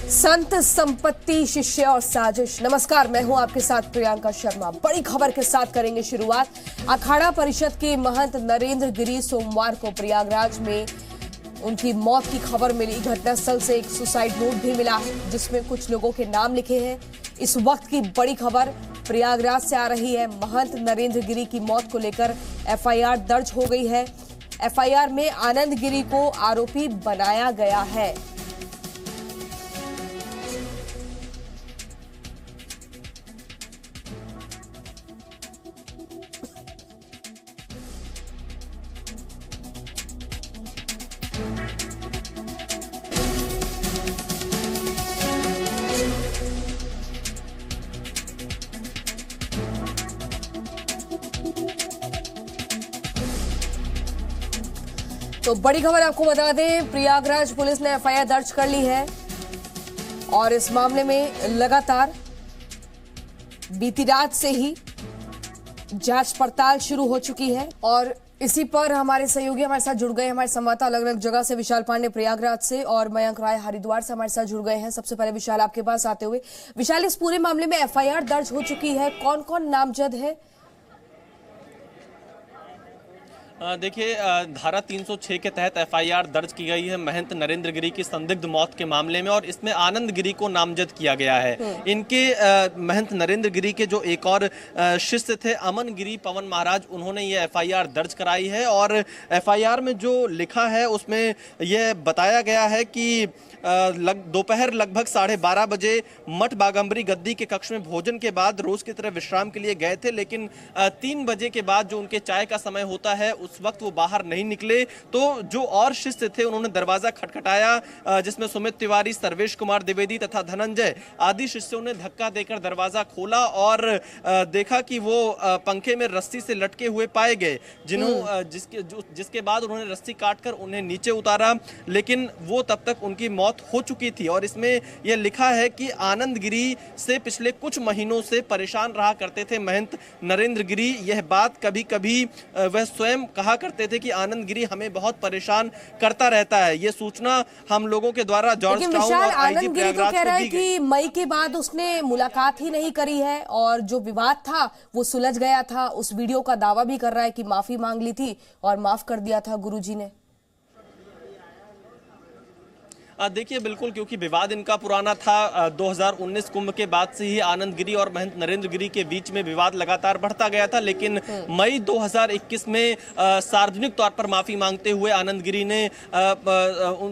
संत संपत्ति शिष्य और साजिश। नमस्कार, मैं हूं आपके साथ प्रियंका शर्मा। बड़ी खबर के साथ करेंगे शुरुआत। अखाड़ा परिषद के महंत नरेंद्र गिरी सोमवार को प्रयागराज में उनकी मौत की खबर मिली। घटनास्थल से एक सुसाइड नोट भी मिला है जिसमें कुछ लोगों के नाम लिखे हैं। इस वक्त की बड़ी खबर प्रयागराज से आ रही है। महंत नरेंद्र गिरी की मौत को लेकर एफआईआर दर्ज हो गई है। एफआईआर में आनंद गिरी को आरोपी बनाया गया है। तो बड़ी खबर आपको बता दें, प्रयागराज पुलिस ने एफआईआर दर्ज कर ली है और इस मामले में लगातार बीती रात से ही जांच पड़ताल शुरू हो चुकी है। और इसी पर हमारे सहयोगी हमारे साथ जुड़ गए, हमारे संवाददाता अलग अलग जगह से, विशाल पांडे प्रयागराज से और मयंक राय हरिद्वार से हमारे साथ जुड़ गए हैं। सबसे पहले विशाल, आपके पास आते हुए, विशाल, इस पूरे मामले में एफआईआर दर्ज हो चुकी है, कौन कौन नामजद है? देखिए, धारा 306 के तहत एफआईआर दर्ज की गई है महंत नरेंद्र गिरी की संदिग्ध मौत के मामले में, और इसमें आनंद गिरी को नामजद किया गया है। इनके महंत नरेंद्र गिरी के जो एक और शिष्य थे अमन गिरी पवन महाराज, उन्होंने ये एफआईआर दर्ज कराई है। और एफआईआर में जो लिखा है उसमें यह बताया गया है कि दोपहर लगभग 12:30 बजे मठ बागंबरी गद्दी के कक्ष में भोजन के बाद रोज की तरह विश्राम के लिए गए थे, लेकिन 3 बजे के बाद जो उनके चाय का समय होता है उस वक्त वो बाहर नहीं निकले। तो जो और शिष्य थे उन्होंने दरवाजा खटखटाया, जिसमें सुमित तिवारी, सर्वेश कुमार द्विवेदी तथा धनंजय आदि शिष्यों ने धक्का देकर दरवाजा खोला और देखा कि वो पंखे में रस्सी से लटके हुए पाए गए, जिसके बाद उन्होंने रस्सी काटकर उन्हें नीचे उतारा, लेकिन वो तब तक उनकी मौत हो चुकी थी। और इसमें यह लिखा है कि आनंद गिरी से पिछले कुछ महीनों से परेशान रहा करते थे महंत नरेंद्र गिरी। यह बात कभी कभी वह स्वयं कहा करते थे कि आनंद गिरी हमें बहुत परेशान करता रहता है। यह सूचना हम लोगों के द्वारा जॉर्ज टाउन और आईजी प्रयागराज कह रहा को है कि मई के बाद उसने मुलाकात ही नहीं करी है और जो विवाद था वो सुलझ गया था। उस वीडियो का दावा भी कर रहा है कि माफी मांग ली थी और माफ कर दिया था गुरुजी ने। देखिए, बिल्कुल, क्योंकि विवाद इनका पुराना था। 2019 कुंभ के बाद से ही आनंद गिरी और महंत नरेंद्र गिरी के बीच में विवाद लगातार बढ़ता गया था, लेकिन मई 2021 में सार्वजनिक तौर पर माफी मांगते हुए आनंद गिरी ने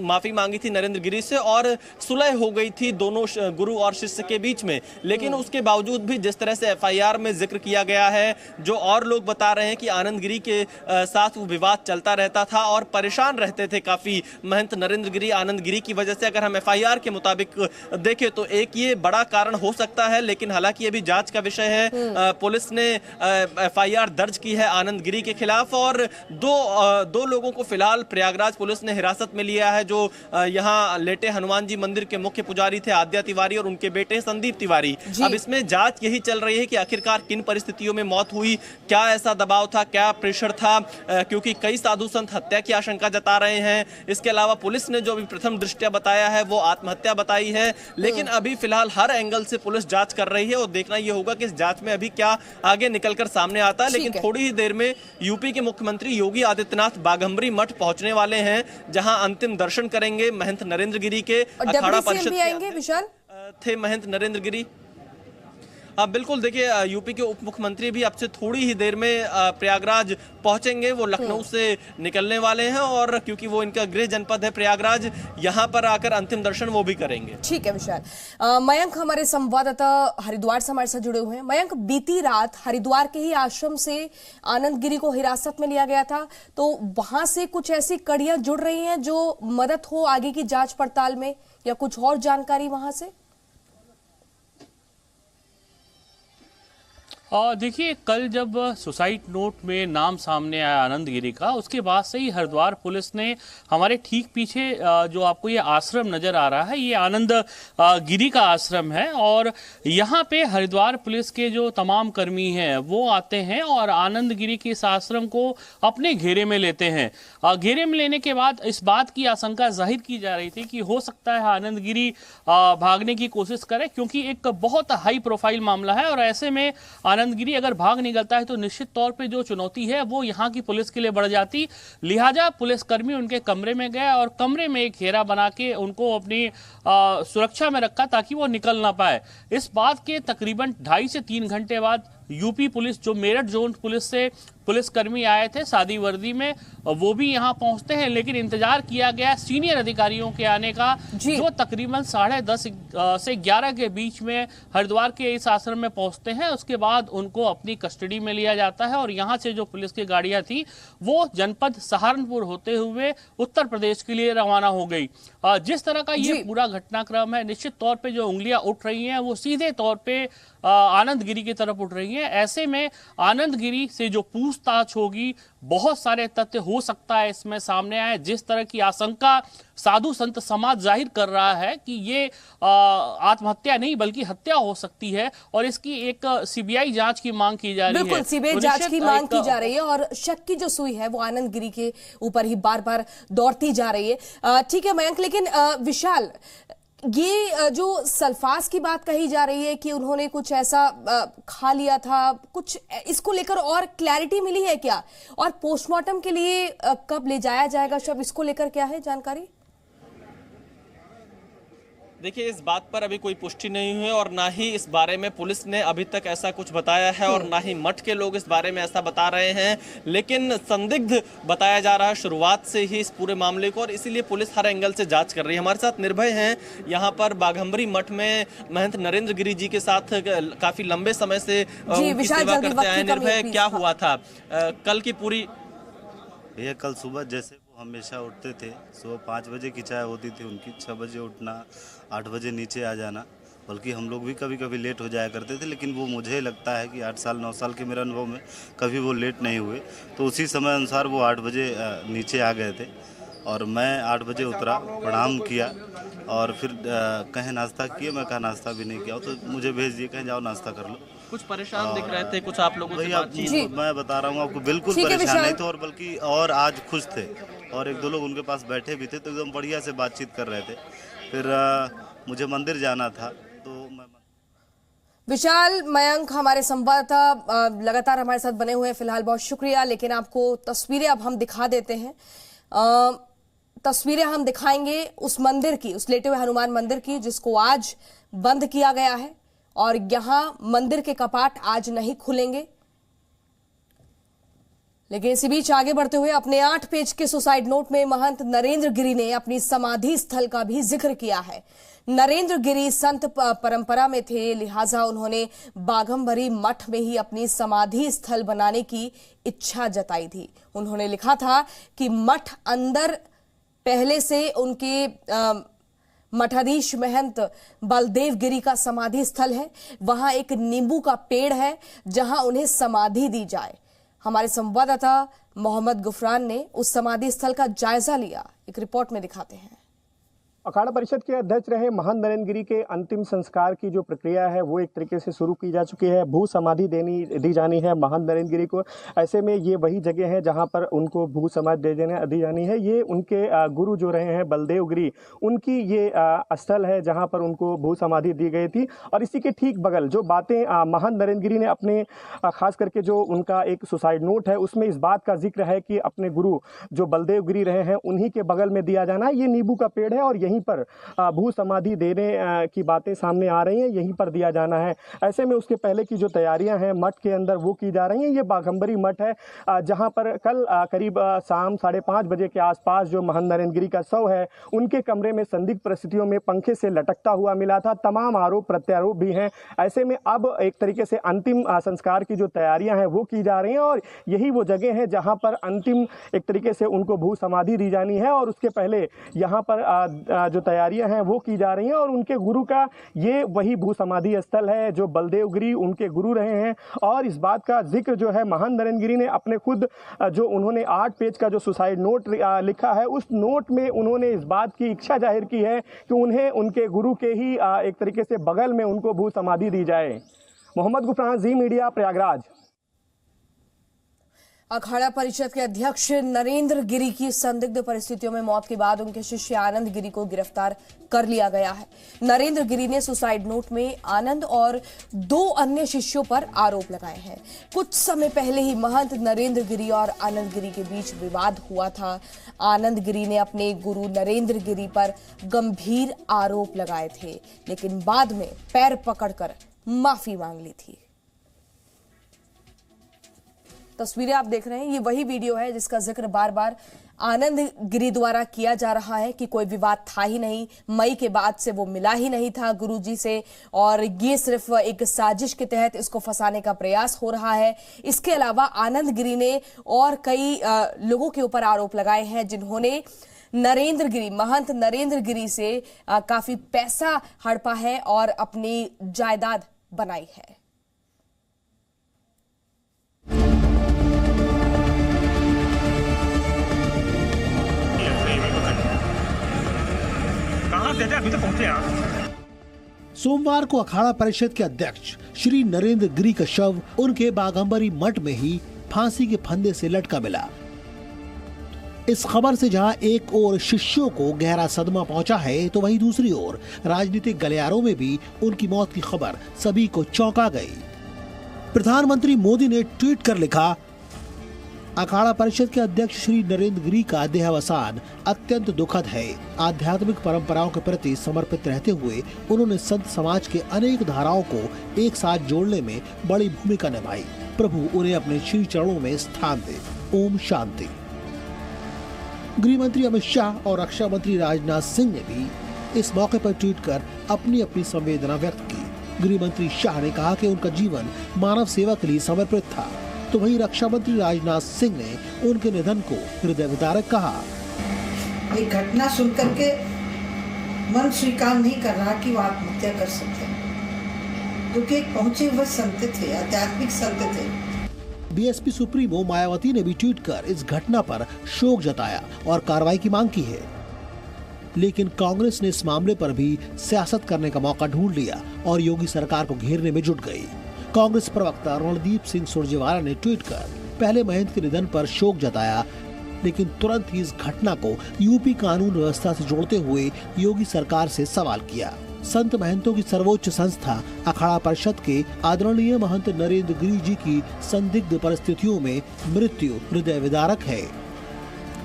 माफी मांगी थी नरेंद्र गिरी से और सुलह हो गई थी दोनों गुरु और शिष्य के बीच में। लेकिन उसके बावजूद भी जिस तरह से एफआईआर में जिक्र किया गया है, जो और लोग बता रहे हैं कि आनंद गिरी के साथ वो विवाद चलता रहता था और परेशान रहते थे काफी महंत नरेंद्र गिरी आनंद गिरी की वजह से। अगर हम एफआईआर के मुताबिक देखें तो एक ये बड़ा कारण हो सकता है, लेकिन हालांकि ये भी जांच का विषय है। पुलिस ने एफआईआर दर्ज की है आनंद गिरी के खिलाफ और दो लोगों को फिलहाल प्रयागराज पुलिस ने हिरासत में लिया है, जो यहाँ लेटे हनुमान जी मंदिर के मुख्य पुजारी थे आद्या तिवारी और उनके बेटे संदीप तिवारी। अब इसमें जांच यही चल रही है कि आखिरकार किन परिस्थितियों में मौत हुई, क्या ऐसा दबाव था, क्या प्रेशर था, क्योंकि कई साधु संत हत्या की आशंका जता रहे हैं। इसके अलावा पुलिस ने जो भी प्रथम दृष्टया बताया है वो आत्महत्या बताई है, लेकिन अभी फिलहाल हर एंगल से पुलिस जांच कर रही है और देखना यह होगा कि इस जांच में अभी क्या आगे निकलकर सामने आता है। लेकिन थोड़ी ही देर में यूपी के मुख्यमंत्री योगी आदित्यनाथ बाघंबरी मठ पहुंचने वाले हैं, जहां अंतिम दर्शन करेंगे महंत नरेंद्र गिरी के। अखाड़ा परिषद थे महंत नरेंद्र गिरी। बिल्कुल, देखिए, यूपी के उप मुख्यमंत्री भी अब से थोड़ी ही देर में प्रयागराज पहुंचेंगे। वो लखनऊ से निकलने वाले हैं और क्योंकि वो इनका गृह जनपद है प्रयागराज, यहां पर आकर अंतिम दर्शन वो भी करेंगे। ठीक है विशाल। मयंक हमारे संवाददाता हरिद्वार से हमारे साथ जुड़े हुए हैं। मयंक, बीती रात हरिद्वार के ही आश्रम से आनंद गिरी को हिरासत में लिया गया था, तो वहां से कुछ ऐसी कड़ियां जुड़ रही हैं जो मदद हो आगे की जांच पड़ताल में, या कुछ और जानकारी वहां से? देखिए, कल जब सुसाइड नोट में नाम सामने आया आनंद गिरी का, उसके बाद से ही हरिद्वार पुलिस ने हमारे ठीक पीछे जो आपको ये आश्रम नजर आ रहा है, ये आनंद गिरी का आश्रम है। और यहाँ पे हरिद्वार पुलिस के जो तमाम कर्मी हैं वो आते हैं और आनंद गिरी के इस आश्रम को अपने घेरे में लेते हैं। घेरे में लेने के बाद इस बात की आशंका जाहिर की जा रही थी कि हो सकता है आनंद गिरी भागने की कोशिश करे, क्योंकि एक बहुत हाई प्रोफाइल मामला है। और ऐसे में आनंद गिरी अगर भाग निकलता है तो निश्चित तौर पे जो चुनौती है वो यहाँ की पुलिस के लिए बढ़ जाती। लिहाजा पुलिसकर्मी उनके कमरे में गए और कमरे में एक घेरा बना के उनको अपनी सुरक्षा में रखा ताकि वो निकल ना पाए। इस बात के तकरीबन 2.5 से 3 घंटे बाद यूपी पुलिस, जो मेरठ जोन पुलिस से पुलिसकर्मी आए थे सादी वर्दी में, वो भी यहाँ पहुंचते हैं। लेकिन इंतजार किया गया सीनियर अधिकारियों के आने का, जो तकरीबन 10:30 से 11 के बीच में हरिद्वार के इस आश्रम में पहुंचते हैं। उसके बाद उनको अपनी कस्टडी में लिया जाता है और यहाँ से जो पुलिस की गाड़ियां थी वो जनपद सहारनपुर होते हुए उत्तर प्रदेश के लिए रवाना हो गई। जिस तरह का ये पूरा घटनाक्रम है, निश्चित तौर पे जो उंगलियां उठ रही हैं वो सीधे तौर पे आनंद गिरी की तरफ उठ रही हैं। ऐसे में आनंद गिरी से जो पूछताछ होगी, बहुत सारे तथ्य हो सकता है इसमें सामने आए। जिस तरह की आशंका साधु संत समाज जाहिर कर रहा है कि ये आत्महत्या नहीं बल्कि हत्या हो सकती है और इसकी एक सीबीआई जांच की मांग की जा रही है। बिल्कुल, सीबीआई जांच की मांग की जा रही है और शक की जो सुई है वो आनंद गिरी के ऊपर ही बार बार दौड़ती जा रही है। ठीक है मयंक, लेकिन विशाल, ये जो सल्फास की बात कही जा रही है कि उन्होंने कुछ ऐसा खा लिया था, कुछ इसको लेकर और क्लैरिटी मिली है क्या? और पोस्टमार्टम के लिए कब ले जाया जाएगा शव, इसको लेकर क्या है जानकारी? देखिए, इस बात पर अभी कोई पुष्टि नहीं हुई और ना ही इस बारे में पुलिस ने अभी तक ऐसा कुछ बताया है और ना ही मठ के लोग इस बारे में ऐसा बता रहे हैं। लेकिन संदिग्ध बताया जा रहा है शुरुआत से ही इस पूरे मामले को, और इसीलिए पुलिस हर एंगल से जांच कर रही है। हमारे साथ निर्भय हैं, यहाँ पर बाघंबरी मठ में महंत नरेंद्र गिरी जी के साथ काफी लंबे समय से उनकी सेवा करते आए। निर्भय, क्या हुआ था कल की पूरी? भैया, कल सुबह जैसे वो हमेशा उठते थे, सुबह 5 बजे की चाय होती थी उनकी, 6 बजे उठना, 8 बजे नीचे आ जाना। बल्कि हम लोग भी कभी कभी लेट हो जाया करते थे, लेकिन वो मुझे लगता है कि 8 साल 9 साल के मेरे अनुभव में कभी वो लेट नहीं हुए। तो उसी समय अनुसार वो 8 बजे नीचे आ गए थे और मैं 8 बजे उतरा, प्रणाम किया और फिर कहें नाश्ता किए। मैं कहा नाश्ता भी नहीं किया तो मुझे भेज दिए, कहें जाओ नाश्ता कर लो। कुछ परेशान दिख रहे थे कुछ आप लोगों से बातचीत? मैं बता रहा हूँ आपको, बिल्कुल परेशान नहीं थे और बल्कि और आज खुश थे और 1-2 लोग उनके पास बैठे भी थे तो एकदम बढ़िया से बातचीत कर रहे थे। फिर मुझे मंदिर जाना था तो मैं विशाल, मयंक हमारे संवाददाता लगातार हमारे साथ बने हुए हैं, फिलहाल बहुत शुक्रिया। लेकिन आपको तस्वीरें अब हम दिखा देते हैं। तस्वीरें हम दिखाएंगे उस मंदिर की, उस लेटे हुए हनुमान मंदिर की, जिसको आज बंद किया गया है और यहां मंदिर के कपाट आज नहीं खुलेंगे। लेकिन इसी बीच आगे बढ़ते हुए अपने 8 पेज के सुसाइड नोट में महंत नरेंद्र गिरी ने अपनी समाधि स्थल का भी जिक्र किया है। नरेंद्र गिरी संत परंपरा में थे, लिहाजा उन्होंने बाघंबरी मठ में ही अपनी समाधि स्थल बनाने की इच्छा जताई थी। उन्होंने लिखा था कि मठ अंदर पहले से उनके मठाधीश महंत बलदेव गिरी का समाधि स्थल है, वहां एक नींबू का पेड़ है जहां उन्हें समाधि दी जाए। हमारे संवाददाता मोहम्मद गुफरान ने उस समाधि स्थल का जायजा लिया, एक रिपोर्ट में दिखाते हैं। अखाड़ा परिषद के अध्यक्ष रहे महंत नरेंद्र गिरी के अंतिम संस्कार की जो प्रक्रिया है वो एक तरीके से शुरू की जा चुकी है। भू समाधि दी जानी है महंत नरेंद्र गिरी को। ऐसे में ये वही जगह है जहां पर उनको भू समाधि दी जानी है। ये उनके गुरु जो रहे हैं बलदेव गिरी, उनकी ये स्थल है जहां पर उनको भू समाधि दी गई थी। और इसी के ठीक बगल जो बातें महंत नरेंद्र गिरी ने अपने खास करके जो उनका एक सुसाइड नोट है उसमें इस बात का जिक्र है कि अपने गुरु जो बलदेव गिरी रहे हैं उन्हीं के बगल में दिया जाना है। ये नींबू का पेड़ है और यहीं पर भू समाधि देने की बातें सामने आ रही हैं, यहीं पर दिया जाना है। ऐसे में उसके पहले की जो तैयारियां हैं मठ के अंदर वो की जा रही हैं। ये बाघंबरी मठ है जहां पर कल करीब शाम 5:30 बजे के आसपास जो महंत नरेंद्र गिरी का शव है उनके कमरे में संदिग्ध परिस्थितियों में पंखे से लटकता हुआ मिला था। तमाम आरोप प्रत्यारोप भी हैं। ऐसे में अब एक तरीके से अंतिम संस्कार की जो तैयारियां हैं वो की जा रही हैं और यही वो जगह है जहां पर अंतिम एक तरीके से उनको भू समाधि दी जानी है। और उसके पहले यहाँ पर जो तैयारियां हैं वो की जा रही हैं और उनके गुरु का ये वही भू समाधि स्थल है जो बलदेव गिरी उनके गुरु रहे हैं। और इस बात का जिक्र जो है महंत नरेंद्र गिरी ने अपने खुद जो उन्होंने 8 पेज का जो सुसाइड नोट लिखा है उस नोट में उन्होंने इस बात की इच्छा जाहिर की है कि उन्हें उनके गुरु के ही एक तरीके से बगल में उनको भू समाधि दी जाए। मोहम्मद गुफरान, जी मीडिया, प्रयागराज। अखाड़ा परिषद के अध्यक्ष नरेंद्र गिरी की संदिग्ध परिस्थितियों में मौत के बाद उनके शिष्य आनंद गिरी को गिरफ्तार कर लिया गया है। नरेंद्र गिरी ने सुसाइड नोट में आनंद और 2 अन्य शिष्यों पर आरोप लगाए हैं। कुछ समय पहले ही महंत नरेंद्र गिरी और आनंद गिरी के बीच विवाद हुआ था। आनंद गिरी ने अपने गुरु नरेंद्र गिरी पर गंभीर आरोप लगाए थे, लेकिन बाद में पैर पकड़कर माफी मांग ली थी। तस्वीरें आप देख रहे हैं, ये वही वीडियो है जिसका जिक्र बार बार आनंद गिरी द्वारा किया जा रहा है कि कोई विवाद था ही नहीं, मई के बाद से वो मिला ही नहीं था गुरुजी से और ये सिर्फ एक साजिश के तहत इसको फंसाने का प्रयास हो रहा है। इसके अलावा आनंद गिरी ने और कई लोगों के ऊपर आरोप लगाए हैं जिन्होंने नरेंद्र गिरी, महंत नरेंद्र गिरी से काफी पैसा हड़पा है और अपनी जायदाद बनाई है। अभी तो पहुंचे सोमवार को अखाड़ा परिषद के अध्यक्ष श्री नरेंद्र गिरी का शव उनके बाघंबरी मठ में ही फांसी के फंदे से लटका मिला। इस खबर से जहां एक ओर शिष्यों को गहरा सदमा पहुंचा है तो वहीं दूसरी ओर राजनीतिक गलियारों में भी उनकी मौत की खबर सभी को चौंका गई। प्रधानमंत्री मोदी ने ट्वीट कर लिखा, अखाड़ा परिषद के अध्यक्ष श्री नरेंद्र गिरी का देहावसान अत्यंत दुखद है। आध्यात्मिक परंपराओं के प्रति समर्पित रहते हुए उन्होंने संत समाज के अनेक धाराओं को एक साथ जोड़ने में बड़ी भूमिका निभाई। प्रभु उन्हें अपने श्री चरणों में स्थान दे। ओम शांति। गृह मंत्री अमित शाह और रक्षा मंत्री राजनाथ सिंह ने भी इस मौके पर ट्वीट कर अपनी अपनी संवेदना व्यक्त की। गृह मंत्री शाह ने कहा कि उनका जीवन मानव सेवा के लिए समर्पित था, तो वहीं रक्षा मंत्री राजनाथ सिंह ने उनके निधन को हृदय विदारक कहा। एक घटना सुनकर के मन स्वीकार नहीं कर रहा कि वो आत्महत्या कर सकते हैं, क्योंकि एक पहुंचे हुए संत थे, आध्यात्मिक संत थे। बीएसपी सुप्रीमो मायावती ने भी ट्वीट कर इस घटना पर शोक जताया और कार्रवाई की मांग की है, लेकिन कांग्रेस ने इस मामले पर भी सियासत करने का मौका ढूंढ लिया और योगी सरकार को घेरने में जुट गई। कांग्रेस प्रवक्ता रणदीप सिंह सुरजेवाला ने ट्वीट कर पहले महंत के निधन पर शोक जताया, लेकिन तुरंत ही इस घटना को यूपी कानून व्यवस्था से जोड़ते हुए योगी सरकार से सवाल किया। संत महंतों की सर्वोच्च संस्था अखाड़ा परिषद के आदरणीय महंत नरेंद्र गिरी जी की संदिग्ध परिस्थितियों में मृत्यु हृदय विदारक है।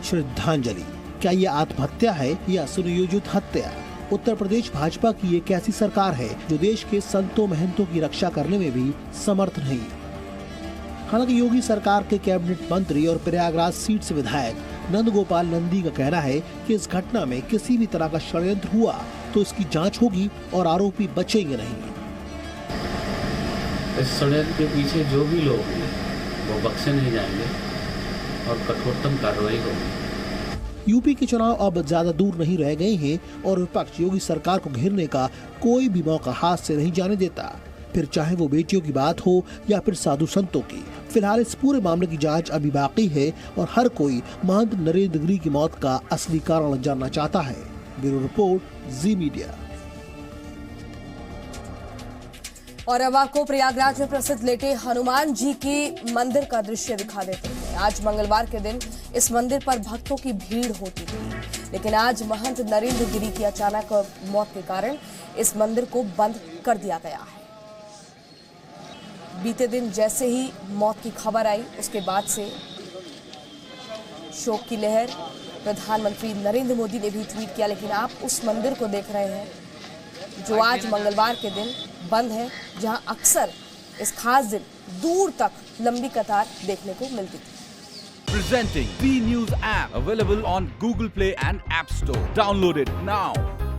श्रद्धांजलि, क्या ये आत्महत्या है या सुनियोजित हत्या? उत्तर प्रदेश भाजपा की एक ऐसी सरकार है जो देश के संतों महंतों की रक्षा करने में भी समर्थ नहीं। हालांकि योगी सरकार के कैबिनेट मंत्री और प्रयागराज सीट से विधायक नंद गोपाल नंदी का कहना है कि इस घटना में किसी भी तरह का षड्यंत्र हुआ तो इसकी जांच होगी और आरोपी बचेंगे नहीं। इस षड्यंत्र के पीछे जो भी लोग हैं वो बख्शे नहीं जाएंगे और कठोरतम कार्रवाई होगी। यूपी के चुनाव अब ज्यादा दूर नहीं रह गए हैं और विपक्ष योगी सरकार को घेरने का कोई भी मौका हाथ से नहीं जाने देता, फिर चाहे वो बेटियों की बात हो या फिर साधु संतों की। फिलहाल इस पूरे मामले की जांच अभी बाकी है और हर कोई महंत नरेंद्र गिरी की मौत का असली कारण जानना चाहता है। ब्यूरो रिपोर्ट, जी मीडिया। और अब आपको प्रयागराज में प्रसिद्ध लेटे हनुमान जी के मंदिर का दृश्य दिखा देते हैं। आज मंगलवार के दिन इस मंदिर पर भक्तों की भीड़ होती थी, लेकिन आज महंत नरेंद्र गिरी की अचानक मौत के कारण इस मंदिर को बंद कर दिया गया है। बीते दिन जैसे ही मौत की खबर आई उसके बाद से शोक की लहर प्रधानमंत्री नरेंद्र मोदी ने भी ट्वीट किया, लेकिन आप उस मंदिर को देख रहे हैं जो आज मंगलवार के दिन बंद है, जहां अक्सर इस खास दिन दूर तक लंबी कतार देखने को मिलती थी। Presenting B News app available on Google Play and App Store. Download it now.